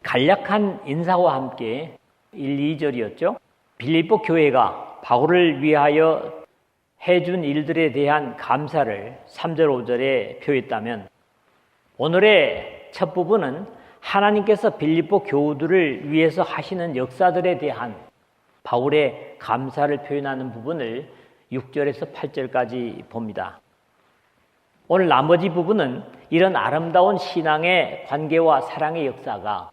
간략한 인사와 함께 1, 2절이었죠. 빌립보 교회가 바울을 위하여 해준 일들에 대한 감사를 3절, 5절에 표했다면 오늘의 첫 부분은 하나님께서 빌립보 교우들을 위해서 하시는 역사들에 대한 바울의 감사를 표현하는 부분을 6절에서 8절까지 봅니다. 오늘 나머지 부분은 이런 아름다운 신앙의 관계와 사랑의 역사가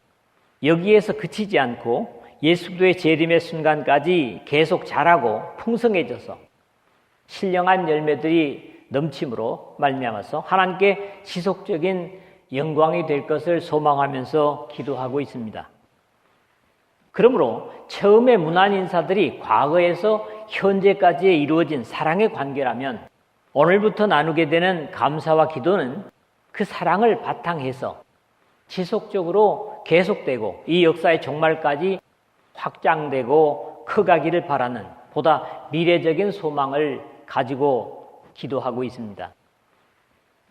여기에서 그치지 않고 예수 그리스도의 재림의 순간까지 계속 자라고 풍성해져서 신령한 열매들이 넘침으로 말미암아서 하나님께 지속적인 영광이 될 것을 소망하면서 기도하고 있습니다. 그러므로 처음에 문안 인사들이 과거에서 현재까지 이루어진 사랑의 관계라면 오늘부터 나누게 되는 감사와 기도는 그 사랑을 바탕해서 지속적으로 계속되고 이 역사의 종말까지 확장되고 커가기를 바라는 보다 미래적인 소망을 가지고 기도하고 있습니다.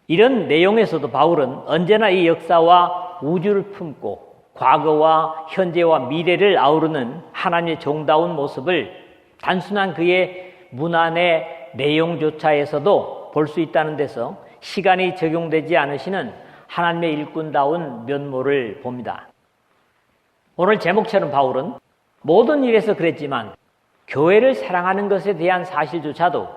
이런 내용에서도 바울은 언제나 이 역사와 우주를 품고 과거와 현재와 미래를 아우르는 하나님의 종다운 모습을 단순한 그의 문안의 내용조차에서도 볼 수 있다는 데서 시간이 적용되지 않으시는 하나님의 일꾼다운 면모를 봅니다. 오늘 제목처럼 바울은 모든 일에서 그랬지만 교회를 사랑하는 것에 대한 사실조차도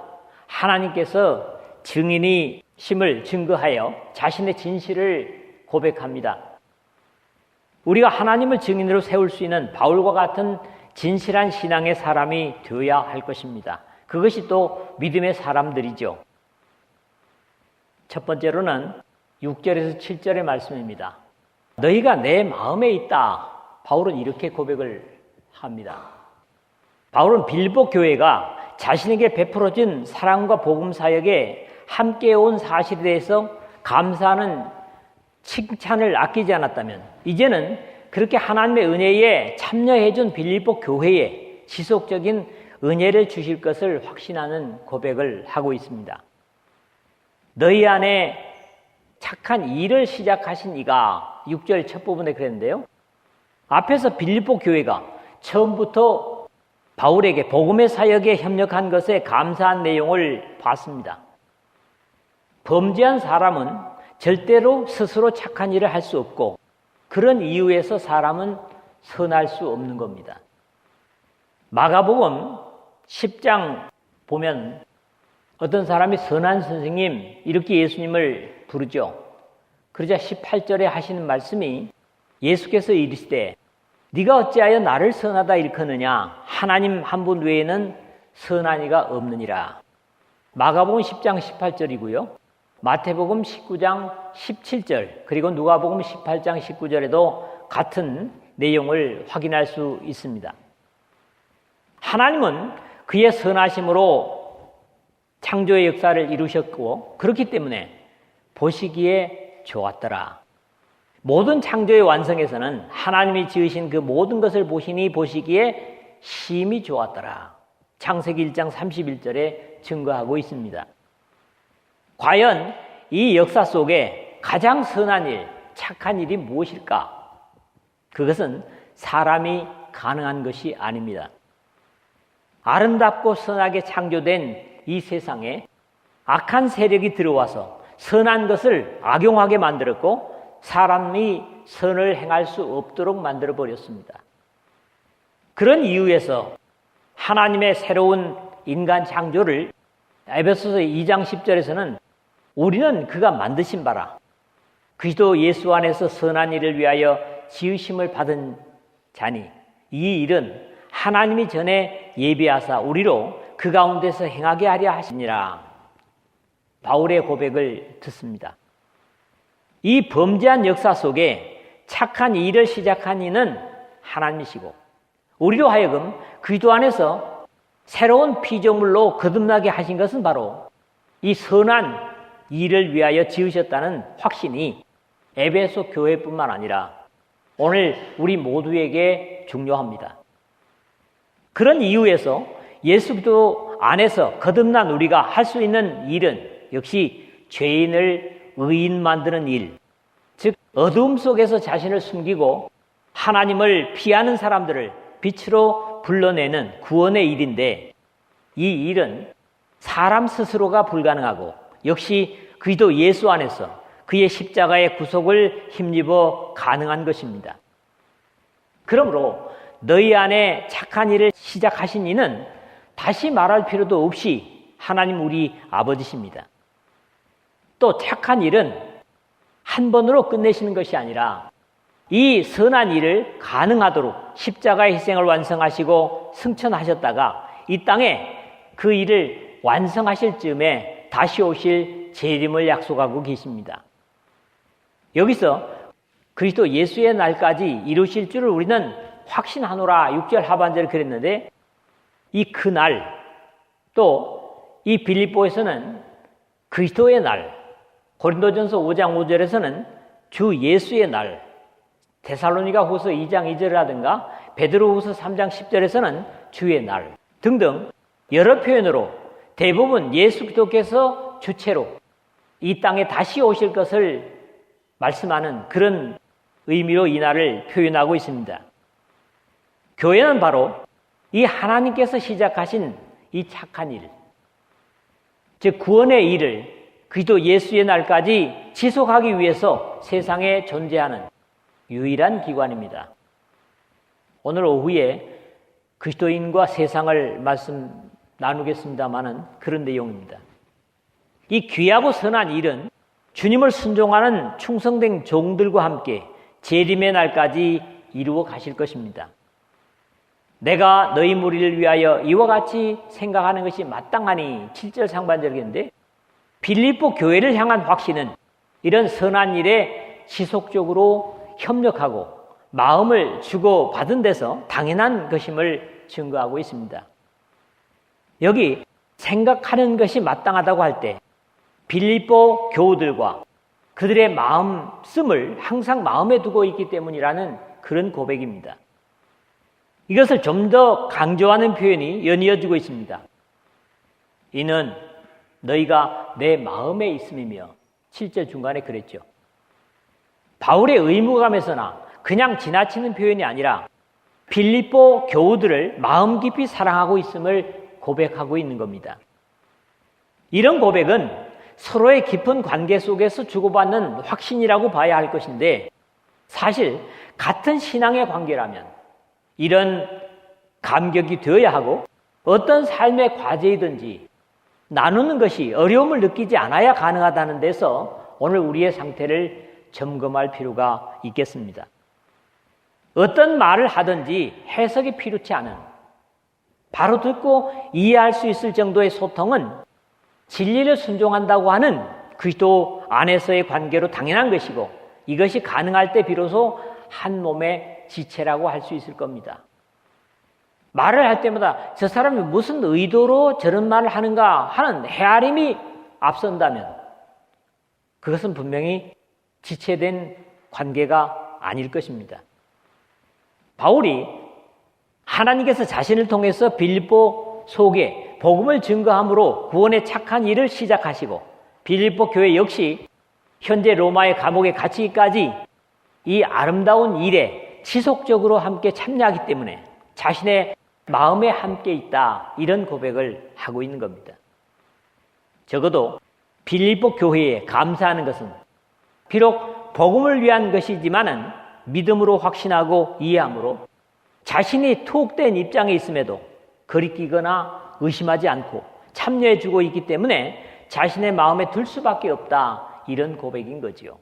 하나님께서 증인이심을 증거하여 자신의 진실을 고백합니다. 우리가 하나님을 증인으로 세울 수 있는 바울과 같은 진실한 신앙의 사람이 되어야 할 것입니다. 그것이 또 믿음의 사람들이죠. 첫 번째로는 6절에서 7절의 말씀입니다. 너희가 내 마음에 있다. 바울은 이렇게 고백을 합니다. 바울은 빌립보 교회가 자신에게 베풀어진 사랑과 복음 사역에 함께 온 사실에 대해서 감사하는 칭찬을 아끼지 않았다면 이제는 그렇게 하나님의 은혜에 참여해준 빌립보 교회에 지속적인 은혜를 주실 것을 확신하는 고백을 하고 있습니다. 너희 안에 착한 일을 시작하신 이가 6절 첫 부분에 그랬는데요. 앞에서 빌립보 교회가 처음부터 바울에게 복음의 사역에 협력한 것에 감사한 내용을 봤습니다. 범죄한 사람은 절대로 스스로 착한 일을 할 수 없고 그런 이유에서 사람은 선할 수 없는 겁니다. 마가복음 10장 보면 어떤 사람이 선한 선생님 이렇게 예수님을 부르죠. 그러자 18절에 하시는 말씀이 예수께서 이르시되 네가 어찌하여 나를 선하다 일컫느냐 하나님 한 분 외에는 선한 이가 없느니라. 마가복음 10장 18절이고요. 마태복음 19장 17절 그리고 누가복음 18장 19절에도 같은 내용을 확인할 수 있습니다. 하나님은 그의 선하심으로 창조의 역사를 이루셨고 그렇기 때문에 보시기에 좋았더라. 모든 창조의 완성에서는 하나님이 지으신 그 모든 것을 보시기에 심히 좋았더라. 창세기 1장 31절에 증거하고 있습니다. 과연 이 역사 속에 가장 선한 일, 착한 일이 무엇일까? 그것은 사람이 가능한 것이 아닙니다. 아름답고 선하게 창조된 이 세상에 악한 세력이 들어와서 선한 것을 악용하게 만들었고 사람이 선을 행할 수 없도록 만들어버렸습니다. 그런 이유에서 하나님의 새로운 인간 창조를 에베소서 2장 10절에서는 우리는 그가 만드신 바라 그리스도 예수 안에서 선한 일을 위하여 지으심을 받은 자니 이 일은 하나님이 전에 예비하사 우리로 그 가운데서 행하게 하려 하시니라. 바울의 고백을 듣습니다. 이 범죄한 역사 속에 착한 일을 시작한 이는 하나님이시고 우리로 하여금 그리스도 안에서 새로운 피조물로 거듭나게 하신 것은 바로 이 선한 일을 위하여 지으셨다는 확신이 에베소 교회뿐만 아니라 오늘 우리 모두에게 중요합니다. 그런 이유에서 예수 그리스도 안에서 거듭난 우리가 할 수 있는 일은 역시 죄인을 의인 만드는 일, 즉 어두움 속에서 자신을 숨기고 하나님을 피하는 사람들을 빛으로 불러내는 구원의 일인데, 이 일은 사람 스스로가 불가능하고 역시 그리스도 예수 안에서 그의 십자가의 구속을 힘입어 가능한 것입니다. 그러므로 너희 안에 착한 일을 시작하신 이는 다시 말할 필요도 없이 하나님 우리 아버지십니다. 또 착한 일은 한 번으로 끝내시는 것이 아니라 이 선한 일을 가능하도록 십자가의 희생을 완성하시고 승천하셨다가 이 땅에 그 일을 완성하실 즈음에 다시 오실 재림을 약속하고 계십니다. 여기서 그리스도 예수의 날까지 이루실 줄을 우리는 확신하노라 6절 하반절에 그랬는데, 이 그날, 또 이 빌립보에서는 그리스도의 날, 고린도전서 5장 5절에서는 주 예수의 날, 데살로니가 후서 2장 2절이라든가 베드로 후서 3장 10절에서는 주의 날 등등 여러 표현으로 대부분 예수 그리스도께서 주체로 이 땅에 다시 오실 것을 말씀하는 그런 의미로 이 날을 표현하고 있습니다. 교회는 바로 이 하나님께서 시작하신 이 착한 일, 즉 구원의 일을 그리스도 예수의 날까지 지속하기 위해서 세상에 존재하는 유일한 기관입니다. 오늘 오후에 그리스도인과 세상을 말씀 나누겠습니다마는 그런 내용입니다. 이 귀하고 선한 일은 주님을 순종하는 충성된 종들과 함께 재림의 날까지 이루어 가실 것입니다. 내가 너희 무리를 위하여 이와 같이 생각하는 것이 마땅하니 7절 상반절인데, 빌립보 교회를 향한 확신은 이런 선한 일에 지속적으로 협력하고 마음을 주고 받은 데서 당연한 것임을 증거하고 있습니다. 여기 생각하는 것이 마땅하다고 할 때 빌립보 교우들과 그들의 마음씀을 항상 마음에 두고 있기 때문이라는 그런 고백입니다. 이것을 좀 더 강조하는 표현이 연이어지고 있습니다. 이는 너희가 내 마음에 있음이며 7절 중간에 그랬죠. 바울의 의무감에서나 그냥 지나치는 표현이 아니라 빌립보 교우들을 마음 깊이 사랑하고 있음을 고백하고 있는 겁니다. 이런 고백은 서로의 깊은 관계 속에서 주고받는 확신이라고 봐야 할 것인데, 사실 같은 신앙의 관계라면 이런 감격이 되어야 하고 어떤 삶의 과제이든지 나누는 것이 어려움을 느끼지 않아야 가능하다는 데서 오늘 우리의 상태를 점검할 필요가 있겠습니다. 어떤 말을 하든지 해석이 필요치 않은, 바로 듣고 이해할 수 있을 정도의 소통은 진리를 순종한다고 하는 그리스도 안에서의 관계로 당연한 것이고, 이것이 가능할 때 비로소 한 몸의 지체라고 할 수 있을 겁니다. 말을 할 때마다 저 사람이 무슨 의도로 저런 말을 하는가 하는 헤아림이 앞선다면 그것은 분명히 지체된 관계가 아닐 것입니다. 바울이 하나님께서 자신을 통해서 빌립보 속에 복음을 증거함으로 구원의 착한 일을 시작하시고, 빌립보 교회 역시 현재 로마의 감옥에 갇히기까지 이 아름다운 일에 지속적으로 함께 참여하기 때문에 자신의 마음에 함께 있다, 이런 고백을 하고 있는 겁니다. 적어도 빌립보 교회에 감사하는 것은 비록 복음을 위한 것이지만은 믿음으로 확신하고 이해함으로 자신이 투옥된 입장에 있음에도 거리끼거나 의심하지 않고 참여해주고 있기 때문에 자신의 마음에 들 수밖에 없다, 이런 고백인 거지요.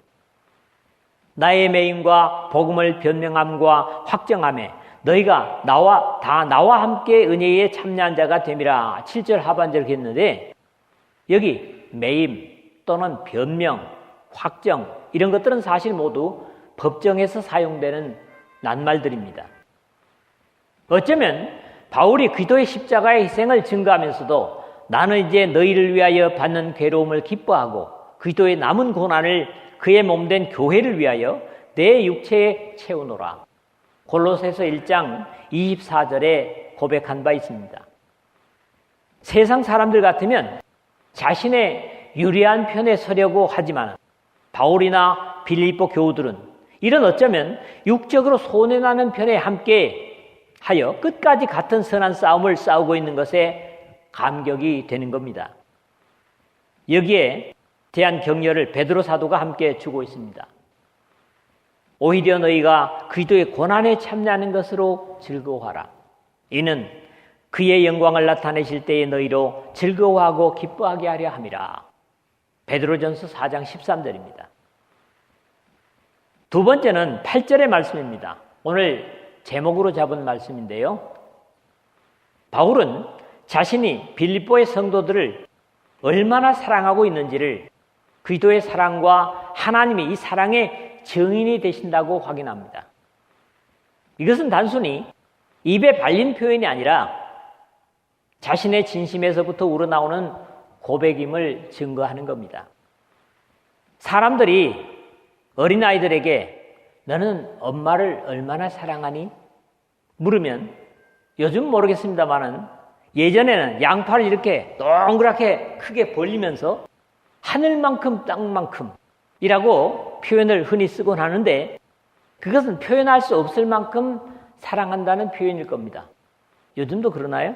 나의 매임과 복음을 변명함과 확정함에 너희가 나와 함께 은혜에 참여한 자가 됨이라 7절 하반절을 했는데, 여기 매임 또는 변명, 확정 이런 것들은 사실 모두 법정에서 사용되는 낱말들입니다. 어쩌면 바울이 그리스도의 십자가의 희생을 증거하면서도 나는 이제 너희를 위하여 받는 괴로움을 기뻐하고 그리스도의 남은 고난을 그의 몸된 교회를 위하여 내 육체에 채우노라, 골로새서 1장 24절에 고백한 바 있습니다. 세상 사람들 같으면 자신의 유리한 편에 서려고 하지만 바울이나 빌립보 교우들은 이런 어쩌면 육적으로 손해나는 편에 함께 하여 끝까지 같은 선한 싸움을 싸우고 있는 것에 감격이 되는 겁니다. 여기에 대한 격려를 베드로 사도가 함께 주고 있습니다. 오히려 너희가 그리스도의 고난에 참여하는 것으로 즐거워하라. 이는 그의 영광을 나타내실 때에 너희로 즐거워하고 기뻐하게 하려 함이라. 베드로전서 4장 13절입니다. 두 번째는 8절의 말씀입니다. 오늘 제목으로 잡은 말씀인데요. 바울은 자신이 빌립보의 성도들을 얼마나 사랑하고 있는지를 그리스도의 사랑과 하나님이 이 사랑의 증인이 되신다고 확인합니다. 이것은 단순히 입에 발린 표현이 아니라 자신의 진심에서부터 우러나오는 고백임을 증거하는 겁니다. 사람들이 어린아이들에게 너는 엄마를 얼마나 사랑하니? 물으면 요즘 모르겠습니다만은 예전에는 양팔을 이렇게 동그랗게 크게 벌리면서 하늘만큼 땅만큼 이라고 표현을 흔히 쓰곤 하는데 그것은 표현할 수 없을 만큼 사랑한다는 표현일 겁니다. 요즘도 그러나요?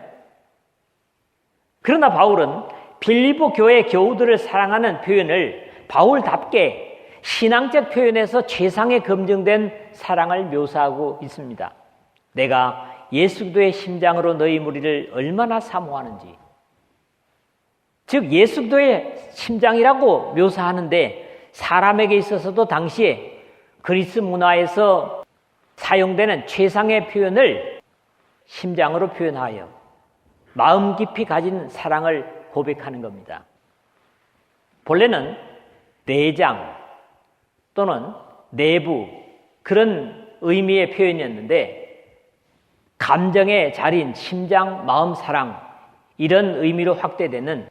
그러나 바울은 빌립보 교회 교우들을 사랑하는 표현을 바울답게 신앙적 표현에서 최상에 검증된 사랑을 묘사하고 있습니다. 내가 예수 그리스도의 심장으로 너희 무리를 얼마나 사모하는지. 즉 예수 그리스도의 심장이라고 묘사하는데 사람에게 있어서도 당시에 그리스 문화에서 사용되는 최상의 표현을 심장으로 표현하여 마음 깊이 가진 사랑을 고백하는 겁니다. 본래는 내장 또는 내부 그런 의미의 표현이었는데 감정의 자리인 심장, 마음, 사랑 이런 의미로 확대되는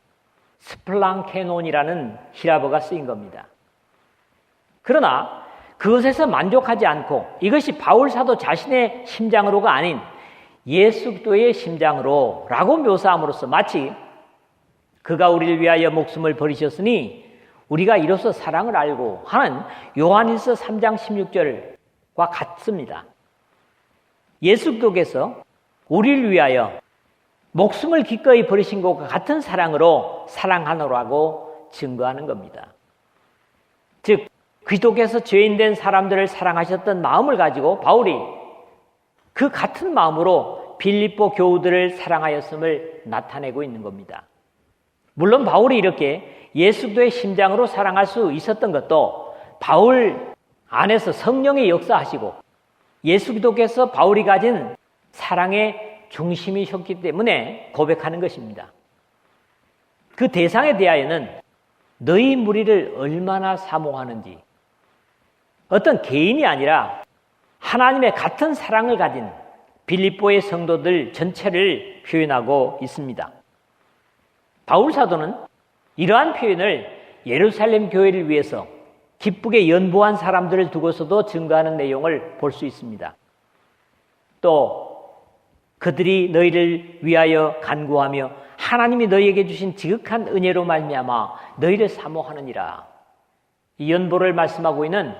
스플랑케논이라는 히라버가 쓰인 겁니다. 그러나 그것에서 만족하지 않고 이것이 바울 사도 자신의 심장으로가 아닌 예수 그리스도의 심장으로 라고 묘사함으로써 마치 그가 우리를 위하여 목숨을 버리셨으니 우리가 이로써 사랑을 알고 하는 요한일서 3장 16절과 같습니다. 예수 그리스도께서 우리를 위하여 목숨을 기꺼이 버리신 것과 같은 사랑으로 사랑하노라고 증거하는 겁니다. 즉 그리스도께서 죄인된 사람들을 사랑하셨던 마음을 가지고 바울이 그 같은 마음으로 빌립보 교우들을 사랑하였음을 나타내고 있는 겁니다. 물론 바울이 이렇게 예수 그리스도의 심장으로 사랑할 수 있었던 것도 바울 안에서 성령의 역사하시고 예수 그리스도께서 바울이 가진 사랑의 중심이셨기 때문에 고백하는 것입니다. 그 대상에 대하여는 너희 무리를 얼마나 사모하는지 어떤 개인이 아니라 하나님의 같은 사랑을 가진 빌립보의 성도들 전체를 표현하고 있습니다. 바울 사도는 이러한 표현을 예루살렘 교회를 위해서 기쁘게 연보한 사람들을 두고서도 증거하는 내용을 볼 수 있습니다. 또 그들이 너희를 위하여 간구하며 하나님이 너희에게 주신 지극한 은혜로 말미암아 너희를 사모하느니라. 이 연보를 말씀하고 있는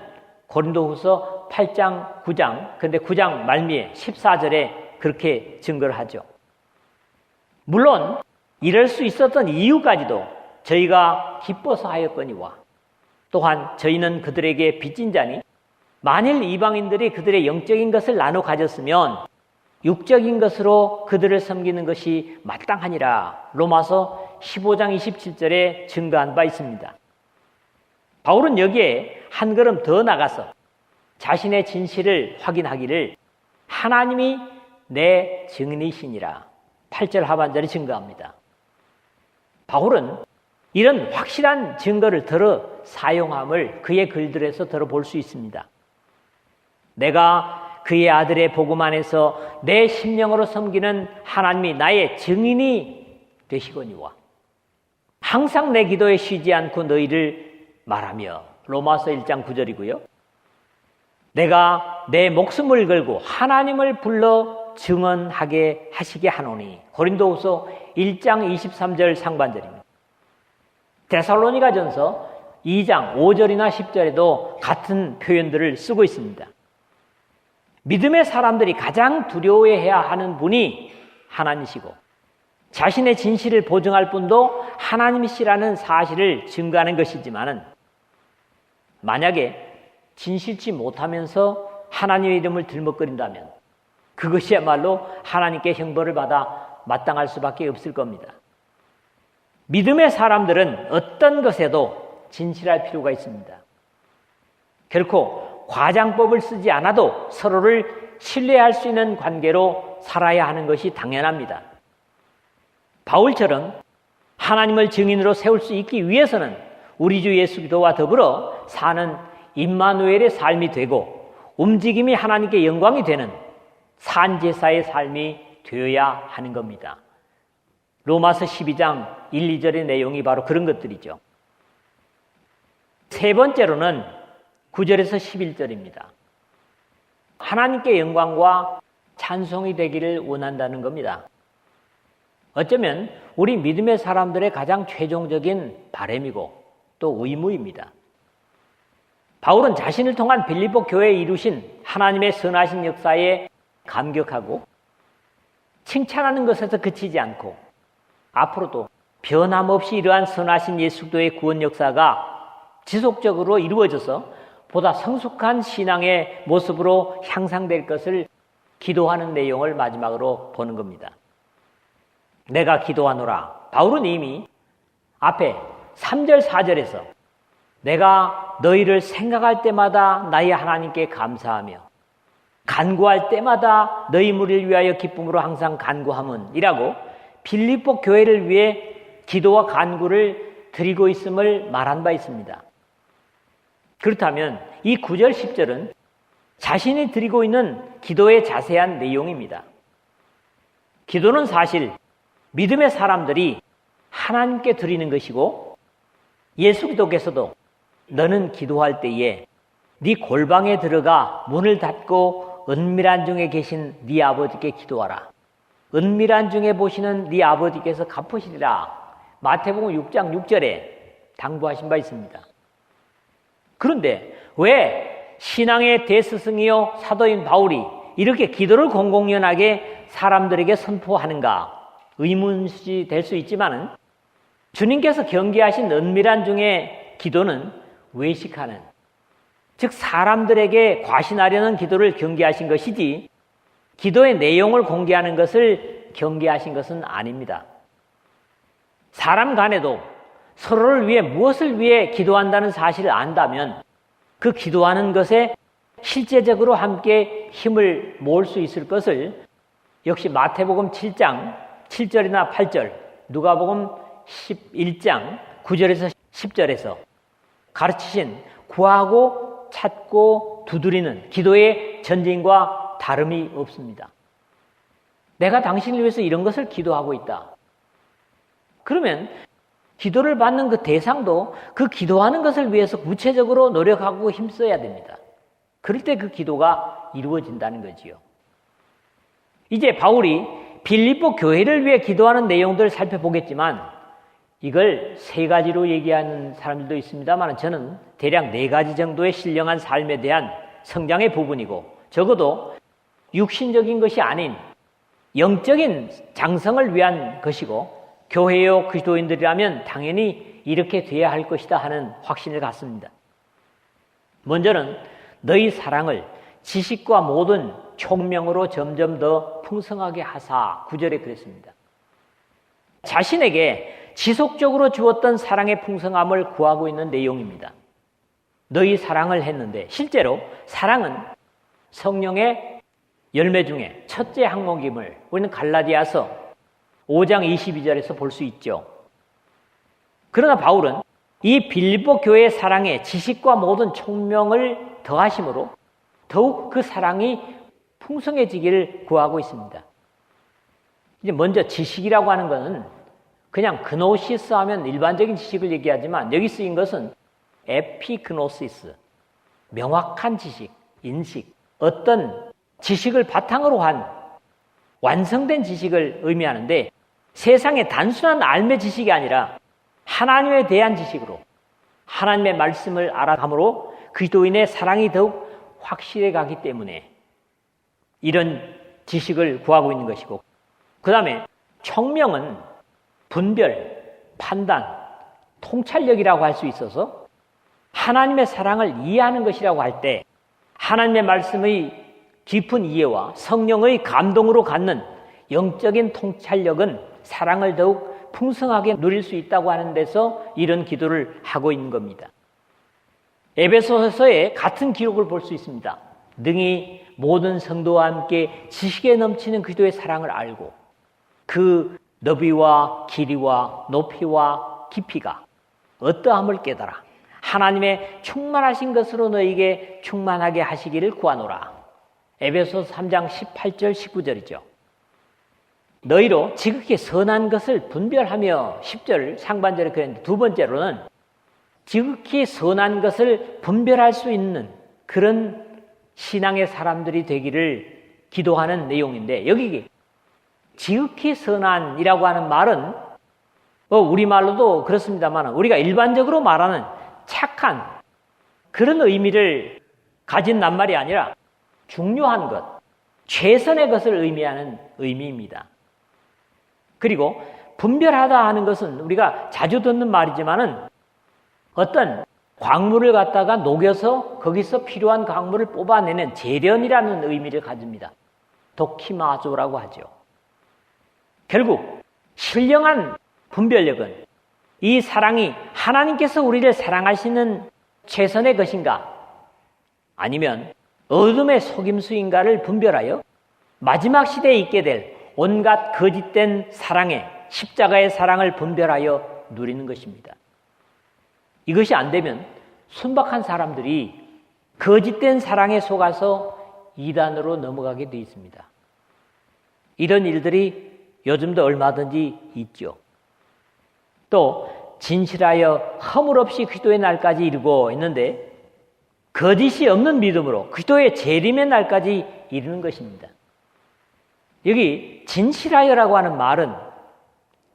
고린도후서 8장 9장 근데 9장 말미에 14절에 그렇게 증거를 하죠. 물론 이럴 수 있었던 이유까지도 저희가 기뻐서 하였거니와 또한 저희는 그들에게 빚진 자니 만일 이방인들이 그들의 영적인 것을 나눠 가졌으면 육적인 것으로 그들을 섬기는 것이 마땅하니라. 로마서 15장 27절에 증거한 바 있습니다. 바울은 여기에 한 걸음 더 나가서 자신의 진실을 확인하기를 하나님이 내 증인이시니라 8절 하반절에 증거합니다. 바울은 이런 확실한 증거를 들어 사용함을 그의 글들에서 들어볼 수 있습니다. 내가 그의 아들의 복음 안에서 내 심령으로 섬기는 하나님이 나의 증인이 되시거니와 항상 내 기도에 쉬지 않고 너희를 말하며 로마서 1장 9절이고요. 내가 내 목숨을 걸고 하나님을 불러 증언하게 하시게 하노니 고린도후서 1장 23절 상반절입니다. 데살로니가전서 2장 5절이나 10절에도 같은 표현들을 쓰고 있습니다. 믿음의 사람들이 가장 두려워해야 하는 분이 하나님이시고 자신의 진실을 보증할 분도 하나님이시라는 사실을 증거하는 것이지만은 만약에 진실치 못하면서 하나님의 이름을 들먹거린다면 그것이야말로 하나님께 형벌을 받아 마땅할 수밖에 없을 겁니다. 믿음의 사람들은 어떤 것에도 진실할 필요가 있습니다. 결코 과장법을 쓰지 않아도 서로를 신뢰할 수 있는 관계로 살아야 하는 것이 당연합니다. 바울처럼 하나님을 증인으로 세울 수 있기 위해서는 우리 주 예수 그리스도와 더불어 사는 임마누엘의 삶이 되고 움직임이 하나님께 영광이 되는 산제사의 삶이 되어야 하는 겁니다. 로마서 12장 1, 2절의 내용이 바로 그런 것들이죠. 세 번째로는 9절에서 11절입니다. 하나님께 영광과 찬송이 되기를 원한다는 겁니다. 어쩌면 우리 믿음의 사람들의 가장 최종적인 바람이고 또 의무입니다. 바울은 자신을 통한 빌립보 교회에 이루신 하나님의 선하신 역사에 감격하고 칭찬하는 것에서 그치지 않고 앞으로도 변함없이 이러한 선하신 예수 그리스도의 구원 역사가 지속적으로 이루어져서 보다 성숙한 신앙의 모습으로 향상될 것을 기도하는 내용을 마지막으로 보는 겁니다. 내가 기도하노라. 바울은 이미 앞에 3절, 4절에서 내가 너희를 생각할 때마다 나의 하나님께 감사하며 간구할 때마다 너희 무리를 위하여 기쁨으로 항상 간구함은 이라고 빌립보 교회를 위해 기도와 간구를 드리고 있음을 말한 바 있습니다. 그렇다면 이 9절, 10절은 자신이 드리고 있는 기도의 자세한 내용입니다. 기도는 사실 믿음의 사람들이 하나님께 드리는 것이고 예수 그리스도께서도 너는 기도할 때에 네 골방에 들어가 문을 닫고 은밀한 중에 계신 네 아버지께 기도하라. 은밀한 중에 보시는 네 아버지께서 갚으시리라. 마태복음 6장 6절에 당부하신 바 있습니다. 그런데 왜 신앙의 대스승이요 사도인 바울이 이렇게 기도를 공공연하게 사람들에게 선포하는가? 의문이 될 수 있지만은 주님께서 경계하신 은밀한 중에 기도는 외식하는, 즉 사람들에게 과신하려는 기도를 경계하신 것이지 기도의 내용을 공개하는 것을 경계하신 것은 아닙니다. 사람 간에도 서로를 위해 무엇을 위해 기도한다는 사실을 안다면 그 기도하는 것에 실제적으로 함께 힘을 모을 수 있을 것을 역시 마태복음 7장 7절이나 8절, 누가복음 11장 9절에서 10절에서 가르치신 구하고 찾고 두드리는 기도의 전쟁과 다름이 없습니다. 내가 당신을 위해서 이런 것을 기도하고 있다. 그러면 기도를 받는 그 대상도 그 기도하는 것을 위해서 구체적으로 노력하고 힘써야 됩니다. 그럴 때 그 기도가 이루어진다는 거지요. 이제 바울이 빌립보 교회를 위해 기도하는 내용들을 살펴보겠지만 이걸 세 가지로 얘기하는 사람들도 있습니다만 저는 대략 4가지 정도의 신령한 삶에 대한 성장의 부분이고 적어도 육신적인 것이 아닌 영적인 장성을 위한 것이고 교회요 그리스도인들이라면 당연히 이렇게 돼야 할 것이다 하는 확신을 갖습니다. 먼저는 너희 사랑을 지식과 모든 총명으로 점점 더 풍성하게 하사 9절에 그랬습니다. 자신에게 지속적으로 주었던 사랑의 풍성함을 구하고 있는 내용입니다. 너희 사랑을 했는데 실제로 사랑은 성령의 열매 중에 첫째 항목임을 우리는 갈라디아서 5장 22절에서 볼 수 있죠. 그러나 바울은 이 빌립보 교회의 사랑에 지식과 모든 총명을 더하심으로 더욱 그 사랑이 풍성해지기를 구하고 있습니다. 이제 먼저 지식이라고 하는 것은 그냥 그노시스 하면 일반적인 지식을 얘기하지만 여기 쓰인 것은 에피그노시스, 명확한 지식, 인식, 어떤 지식을 바탕으로 한 완성된 지식을 의미하는데 세상의 단순한 알매 지식이 아니라 하나님에 대한 지식으로 하나님의 말씀을 알아감으로 그리스도인의 사랑이 더욱 확실해 가기 때문에 이런 지식을 구하고 있는 것이고, 그 다음에 총명은 분별, 판단, 통찰력이라고 할 수 있어서 하나님의 사랑을 이해하는 것이라고 할 때 하나님의 말씀의 깊은 이해와 성령의 감동으로 갖는 영적인 통찰력은 사랑을 더욱 풍성하게 누릴 수 있다고 하는 데서 이런 기도를 하고 있는 겁니다. 에베소서에 같은 기록을 볼 수 있습니다. 능히 모든 성도와 함께 지식에 넘치는 그리스도의 사랑을 알고 그 너비와 길이와 높이와 깊이가 어떠함을 깨달아 하나님의 충만하신 것으로 너에게 충만하게 하시기를 구하노라. 에베소서 3장 18절 19절이죠. 너희로 지극히 선한 것을 분별하며 10절 상반절에 그랬는데, 두 번째로는 지극히 선한 것을 분별할 수 있는 그런 신앙의 사람들이 되기를 기도하는 내용인데, 여기 지극히 선한이라고 하는 말은 우리말로도 그렇습니다만 우리가 일반적으로 말하는 착한 그런 의미를 가진 낱말이 아니라 중요한 것, 최선의 것을 의미하는 의미입니다. 그리고 분별하다 하는 것은 우리가 자주 듣는 말이지만은 어떤 광물을 갖다가 녹여서 거기서 필요한 광물을 뽑아내는 재련이라는 의미를 가집니다. 도키마조라고 하죠. 결국 신령한 분별력은 이 사랑이 하나님께서 우리를 사랑하시는 최선의 것인가, 아니면 어둠의 속임수인가를 분별하여 마지막 시대에 있게 될 온갖 거짓된 사랑의 십자가의 사랑을 분별하여 누리는 것입니다. 이것이 안 되면 순박한 사람들이 거짓된 사랑에 속아서 이단으로 넘어가게 되어 있습니다. 이런 일들이 요즘도 얼마든지 있죠. 또 진실하여 허물 없이 그리스도의 날까지 이르고 있는데 거짓이 없는 믿음으로 그리스도의 재림의 날까지 이르는 것입니다. 여기 진실하여라고 하는 말은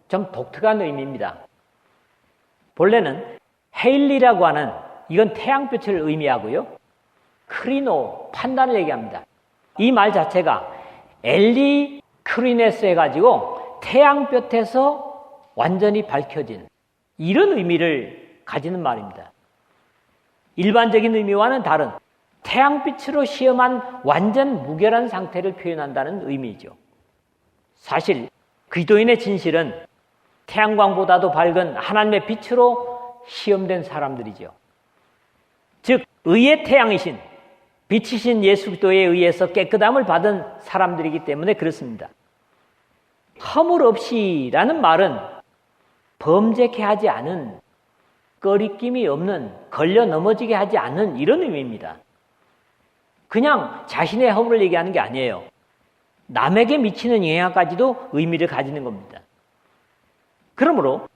좀 독특한 의미입니다. 본래는 헤일리라고 하는, 이건 태양빛을 의미하고요, 크리노, 판단을 얘기합니다. 이 말 자체가 엘리 크리네스 해가지고 태양볕에서 완전히 밝혀진 이런 의미를 가지는 말입니다. 일반적인 의미와는 다른 태양빛으로 시험한 완전 무결한 상태를 표현한다는 의미죠. 사실 그리스도인의 진실은 태양광보다도 밝은 하나님의 빛으로 시험된 사람들이죠. 즉 의의 태양이신 빛이신 예수 그리스도에 의해서 깨끗함을 받은 사람들이기 때문에 그렇습니다. 허물 없이라는 말은 범죄케 하지 않은, 꺼리낌이 없는, 걸려 넘어지게 하지 않는 이런 의미입니다. 그냥 자신의 허물을 얘기하는 게 아니에요. 남에게 미치는 영향까지도 의미를 가지는 겁니다. 그러므로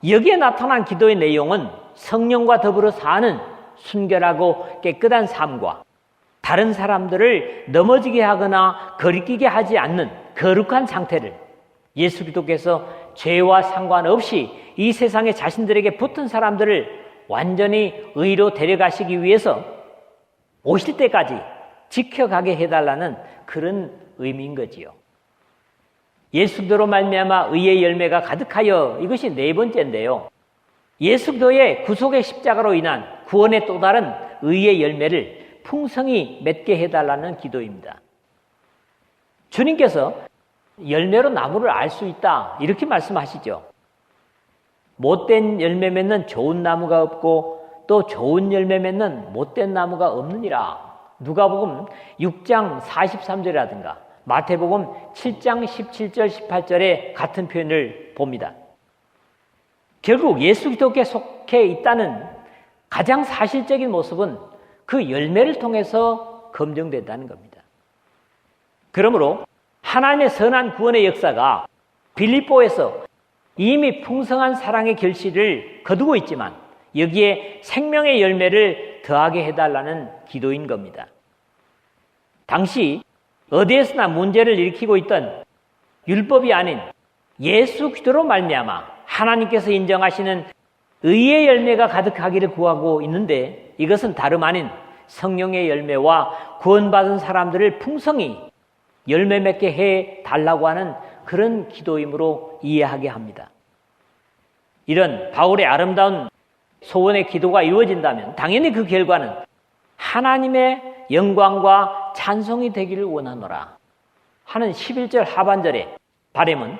여기에 나타난 기도의 내용은 성령과 더불어 사는 순결하고 깨끗한 삶과 다른 사람들을 넘어지게 하거나 거리끼게 하지 않는 거룩한 상태를 예수 그리스도께서 죄와 상관없이 이 세상에 자신들에게 붙은 사람들을 완전히 의로 데려가시기 위해서 오실 때까지 지켜가게 해달라는 그런 의미인 거지요. 예수 그리스도로 말미암아 의의 열매가 가득하여, 이것이 네 번째인데요. 예수 그리스도의 구속의 십자가로 인한 구원의 또 다른 의의 열매를 풍성히 맺게 해달라는 기도입니다. 주님께서 열매로 나무를 알 수 있다, 이렇게 말씀하시죠. 못된 열매 맺는 좋은 나무가 없고 또 좋은 열매 맺는 못된 나무가 없느니라. 누가복음 6장 43절이라든가 마태복음 7장 17절 18절에 같은 표현을 봅니다. 결국 예수 그리스도께 속해 있다는 가장 사실적인 모습은 그 열매를 통해서 검증된다는 겁니다. 그러므로 하나님의 선한 구원의 역사가 빌립보에서 이미 풍성한 사랑의 결실을 거두고 있지만 여기에 생명의 열매를 더하게 해달라는 기도인 겁니다. 당시 어디에서나 문제를 일으키고 있던 율법이 아닌 예수 그리스도로 말미암아 하나님께서 인정하시는 의의 열매가 가득하기를 구하고 있는데 이것은 다름 아닌 성령의 열매와 구원받은 사람들을 풍성히 열매 맺게 해달라고 하는 그런 기도이므로 이해하게 합니다. 이런 바울의 아름다운 소원의 기도가 이루어진다면 당연히 그 결과는 하나님의 영광과 찬송이 되기를 원하노라 하는 11절 하반절의 바람은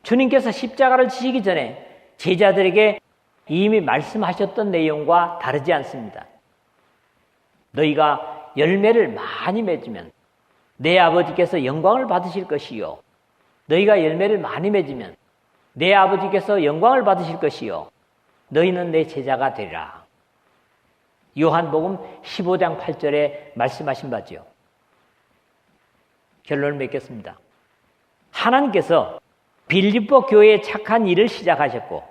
주님께서 십자가를 지시기 전에 제자들에게 이미 말씀하셨던 내용과 다르지 않습니다. 너희가 열매를 많이 맺으면 내 아버지께서 영광을 받으실 것이요. 너희가 열매를 많이 맺으면 내 아버지께서 영광을 받으실 것이요. 너희는 내 제자가 되리라. 요한복음 15장 8절에 말씀하신 바지요. 결론을 맺겠습니다. 하나님께서 빌립보 교회에 착한 일을 시작하셨고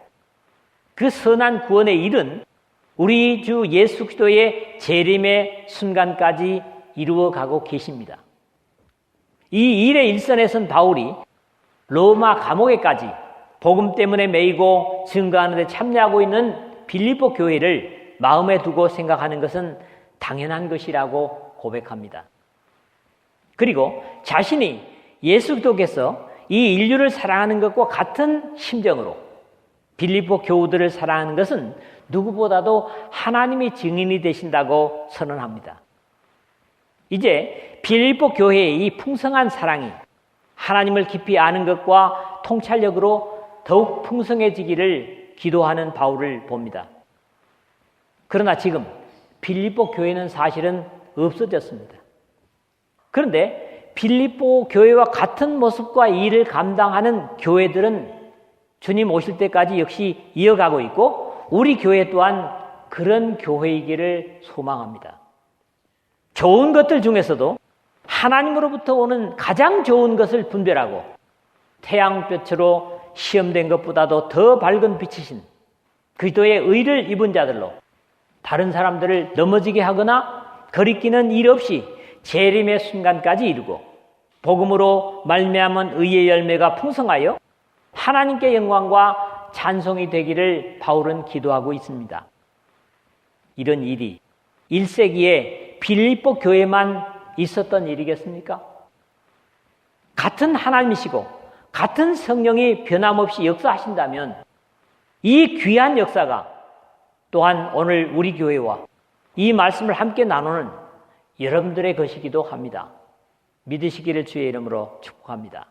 그 선한 구원의 일은 우리 주 예수 그리스도의 재림의 순간까지 이루어가고 계십니다. 이 일의 일선에 선 바울이 로마 감옥에까지 복음 때문에 매이고 증거하는 데 참여하고 있는 빌립보 교회를 마음에 두고 생각하는 것은 당연한 것이라고 고백합니다. 그리고 자신이 예수 그리스도께서 이 인류를 사랑하는 것과 같은 심정으로 빌립보 교우들을 사랑하는 것은 누구보다도 하나님이 증인이 되신다고 선언합니다. 이제 빌립보 교회의 이 풍성한 사랑이 하나님을 깊이 아는 것과 통찰력으로 더욱 풍성해지기를 기도하는 바울을 봅니다. 그러나 지금 빌립보 교회는 사실은 없어졌습니다. 그런데 빌립보 교회와 같은 모습과 일을 감당하는 교회들은 주님 오실 때까지 역시 이어가고 있고 우리 교회 또한 그런 교회이기를 소망합니다. 좋은 것들 중에서도 하나님으로부터 오는 가장 좋은 것을 분별하고 태양볕으로 시험된 것보다도 더 밝은 빛이신 그리스도의 의를 입은 자들로 다른 사람들을 넘어지게 하거나 거리끼는 일 없이 재림의 순간까지 이루고 복음으로 말미암은 의의 열매가 풍성하여 하나님께 영광과 찬송이 되기를 바울은 기도하고 있습니다. 이런 일이 1세기에 빌립보 교회만 있었던 일이겠습니까? 같은 하나님이시고 같은 성령이 변함없이 역사하신다면 이 귀한 역사가 또한 오늘 우리 교회와 이 말씀을 함께 나누는 여러분들의 것이기도 합니다. 믿으시기를 주의 이름으로 축복합니다.